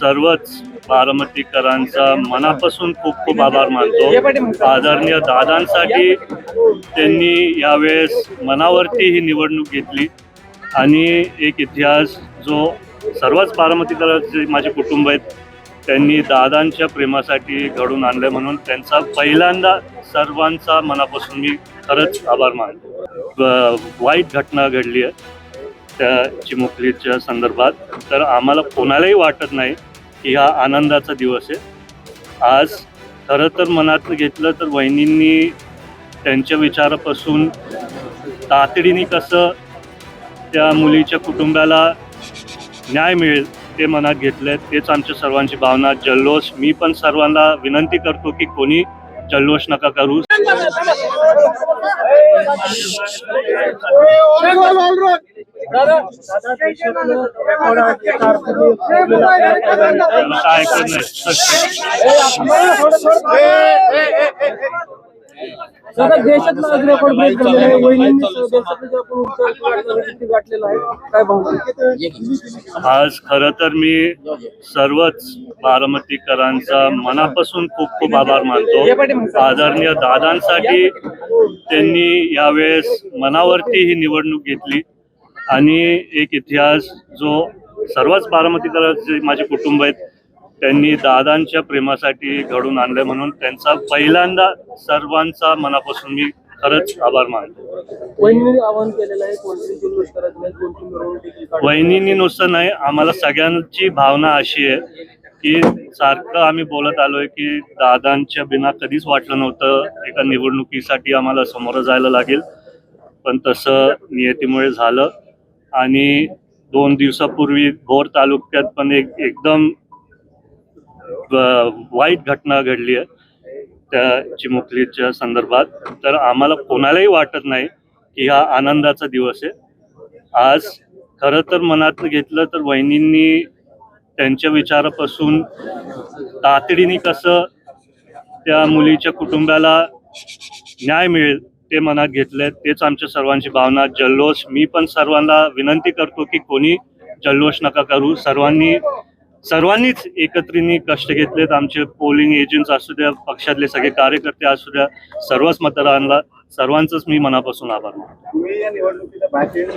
सर्वच बारामतीकरांचा मनापासून खूप खूप आभार मानतो। आदरणीय दादांसाठी त्यांनी यावेळेस मनावरती ही निवडणूक घेतली आणि एक इतिहास जो सर्वच बारामतीकरांचे माझे कुटुंब आहेत त्यांनी दादांच्या प्रेमासाठी घडून आणले, म्हणून त्यांचा पहिल्यांदा सर्वांचा मनापासून मी खरंच आभार मानतो। वाईट घटना घडली आहे त्या चिमुकलीच्या संदर्भात, तर आम्हाला कोणालाही वाटत नाही की हा आनंदाचा दिवस आहे। आज खरं तर मनात घेतलं तर वहिनींनी त्यांच्या विचारापासून तातडीने कसं त्या मुलीच्या कुटुंबाला न्याय मिळेल ते मनात घेतले, तेच आमच्या सर्वांची भावना। जल्लोष मी पण सर्वांना विनंती करतो की कोणी जल्लोष नका करू। आज खरं तर मी सर्वच बारामतीकरांचा मनापासून खूप खूप आभार मानतो। आदरणीय दादांसाठी त्यांनी यावेळेस मनावरती ही निवडणूक घेतली आणि एक इतिहास जो सर्वच बारामतीकरांचे माझे कुटुंब आहेत त्यांनी दादांच्या प्रेमासाठी घडून आणले, म्हणून त्यांचा पहिल्यांदा सर्वांचा मनापासून मी खरंच आभार मानतो। वहिनींनी नुसतं नाही, आम्हाला सगळ्यांची भावना अशी आहे की सारखं आम्ही बोलत आलोय की दादांच्या बिना कधीच वाटलं नव्हतं एका निवडणुकीसाठी आम्हाला समोर जायला लागेल, पण तसं नियतीमुळे झालं। आणि 2 दिवसापूर्वी भोर तालुक्यात पण एकदम वाईट घटना घडली आहे त्या चिमुकलीच्या संदर्भात, तर आम्हाला कोणालाही वाटत नाही की हा आनंदाचा दिवस आहे। आज खरं तर मनात घेतलं तर वहिनींनी त्यांच्या विचारापासून तातडीने कसं त्या मुलीच्या कुटुंबाला न्याय मिळेल ते मनात घेतले, तेच आमच्या सर्वांची भावना। जल्लोष मी पण सर्वांना विनंती करतो की कोणी जल्लोष नका करू। सर्वांनीच एकत्रित कष्ट घेतलेत, आमचे पोलिंग एजंट्स असू द्या, पक्षातले सगळे कार्यकर्ते असू द्या, सर्वच मतदारांना सर्वांचंच मी मनापासून आभार मानतो। तुम्ही या निवडणुकीचा बॅकएंड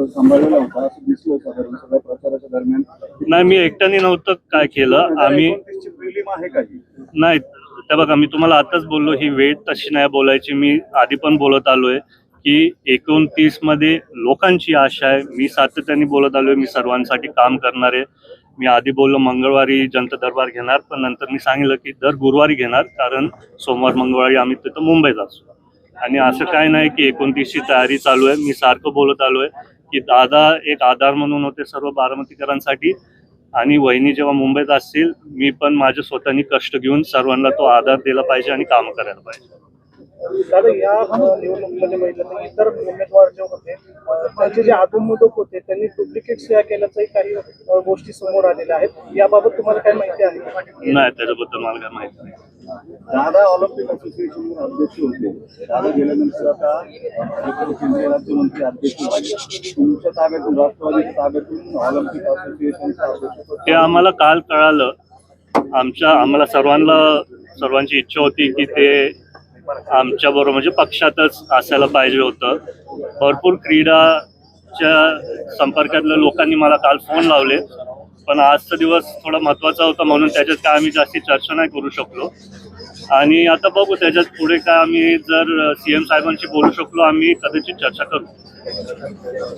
सांभाळलेला होता असं दिसलं साधारण सगळ्या प्रचाराच्या दरम्यान? नाही, मी एकट्याने नव्हतं काय केलं आम्ही। प्रिलिम आहे का ही? नाही, त्या बघा मी तुम्हाला आताच बोललो ही वेळ तशी नाही बोलायची, मी आधी पण बोलत आलोय की 29 मध्ये लोकांची आशा आहे। मी सातत्याने बोलत आलोय मी सर्वांसाठी काम करणार आहे। मी आधी बोललो मंगळवारी जनता दरबार घेणार, पण नंतर मी सांगितलं की दर गुरुवारी घेणार, कारण सोमवार मंगळवारी आम्ही तिथं मुंबईत असतो। आणि असं काय नाही की 29ची तयारी चालू आहे। मी सारखं बोलत आलोय की दादा एक आधार म्हणून होते सर्व बारामतीकरांसाठी, आणि वहिनी जेव्हा मुंबईत असतील मी पण माझ्या स्वतःनी कष्ट घेऊन सर्वांना तो आधार दिला पाहिजे आणि काम करायला पाहिजे। दादा या निवडणुकीमध्ये बघितलं तर इतर उमेदवार जे होते त्यांचे जे अधोमधोक होते त्यांनी डुप्लिकेट शिया केल्याच्याही काही गोष्टी समोर आलेल्या आहेत, याबाबत तुम्हाला काय माहिती आहे? नाही, त्याच्याबद्दल मला काय माहिती नाही। दादा ऑलिम्पिक असोसिएशन अध्यक्ष होते, दादा गेल्यानंतर आता केंद्रीय राज्यमंत्री अध्यक्ष होते, तुमच्या ताब्यातून राष्ट्रवादीच्या ताब्यातून ऑलिम्पिक असोसिएशनचा अध्यक्ष ते आम्हाला काल कळालं। आम्हाला सर्वांची इच्छा होती की ते आमच्या बरोबर म्हणजे पक्षातच असायला पाहिजे होतं। भरपूर क्रीडाच्या संपर्कातल्या लोकांनी मला काल फोन लावले, पण आजचा दिवस थोडा महत्त्वाचा होता म्हणून त्याच्यात काय आम्ही जास्ती चर्चा नाही करू शकलो। आणि आता बघू त्याच्यात पुढे काय आम्ही जर सीएम साहेबांशी बोलू शकलो आम्ही कदाचित चर्चा करू।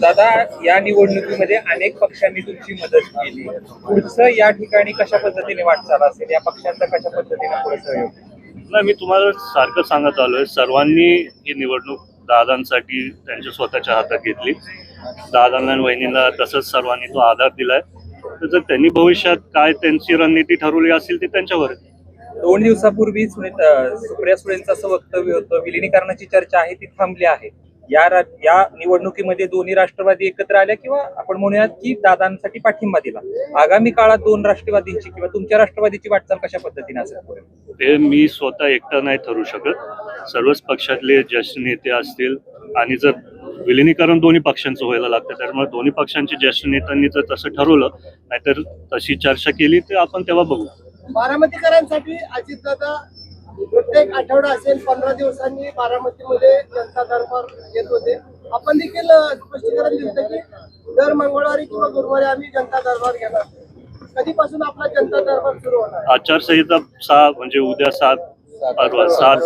दादा या निवडणुकीमध्ये अनेक पक्षांनी तुमची मदत केली, पुढचं या ठिकाणी कशा पद्धतीने वाटचाल असेल, या पक्षांचा कशा पद्धतीने पुढे सहयोग? नाही, मी तुम्हाला सारखं सांगत आलोय सर्वांनी ही निवडणूक दादांसाठी त्यांच्या स्वतःच्या हातात घेतली। दादांना आणि वहिनींना तसंच सर्वांनी तो आधार दिलाय, तर जर त्यांनी भविष्यात काय त्यांची रणनीती ठरवली असेल ते त्यांच्यावर। 2 दिवसापूर्वी सुप्रिया सुळेंचं असं वक्तव्य होतं विलिनीकरणाची चर्चा आहे ती थांबली आहे। या निवडणुकीमध्ये दोन्ही राष्ट्रवादी एकत्र आल्या किंवा आपण म्हणूयात की दादांसाठी पाठिंबा दिला, आगामी काळात 2 राष्ट्रवादींची किंवा तुमच्या राष्ट्रवादीची वाटचाल कशा पद्धतीने असेल? ते मी स्वतः एकटा नाही ठरू शकत, सर्वच पक्षातले ज्येष्ठ नेते असतील आणि जर विलिनीकरण दोन्ही पक्षांचं व्हायला लागतं, त्यामुळे दोन्ही पक्षांच्या ज्येष्ठ नेत्यांनी जर तसं ठरवलं, नाहीतर तशी चर्चा केली तर आपण तेव्हा बघू. बारामतीकरांसाठी अजितदादा प्रत्येक आठवडा असेल 15 दिवसांनी बारामतीमध्ये जनता दरबार येत होते. आपण देखील स्पष्टीकरण दिलं की दर मंगळवारी किंवा गुरुवारी आम्ही जनता दरबार घेणार. कधीपासून आपला जनता दरबार सुरू होणार? आचारसंहिता 6 म्हणजे उद्या 7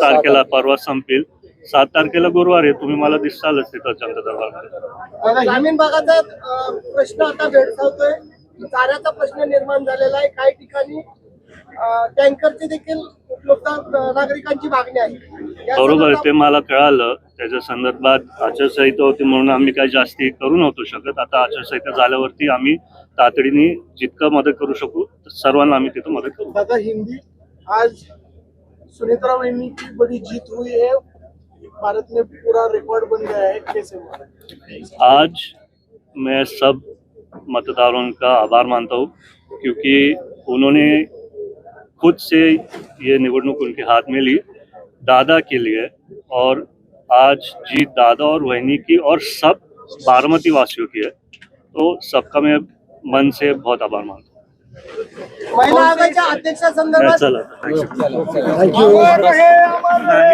तारखेला परवा संपेल. 7 तारखेला गुरुवार आहे, तुम्ही मला दिसालच तिथं जनता दरबारमध्ये. ग्रामीण भागाचा प्रश्न आता भेडसावतोय. चाऱ्याचा प्रश्न निर्माण झालेला आहे. काही ठिकाणी टँकरची देखील उपलब्ध नागरिकांची मागणी आहे. या बरोबर आहे, ते संदर्भात मला कळालं. त्याच्या संदर्भात आचारसंहिता होती म्हणून आम्ही काही जास्ती करू नव्हतो शकत. आता आचारसंहिता झाल्यावरती आम्ही तातडीने जितकं मदत करू शकू सर्वांना आम्ही तिथं मदत करू. दादा हिंदी आज सुनीता रावनी की बड़ी जीत हुई है. भारत में पूरा रिकॉर्ड बन गया है. कैसे हुआ? आज मैं सब मतदारों का आभार मानता हूँ क्योंकि उन्होंने खुद से ये निवडणूक उनके हाथ में ली दादा के लिए, और आज जीत दादा और वहिनी की और सब बारामती वासियों की है, तो सबका मैं मन से बहुत आभार मानता हूँ. महिला आघाडीच्या अध्यक्षा संदर्भात चला. अमर रहे, अमर रहे.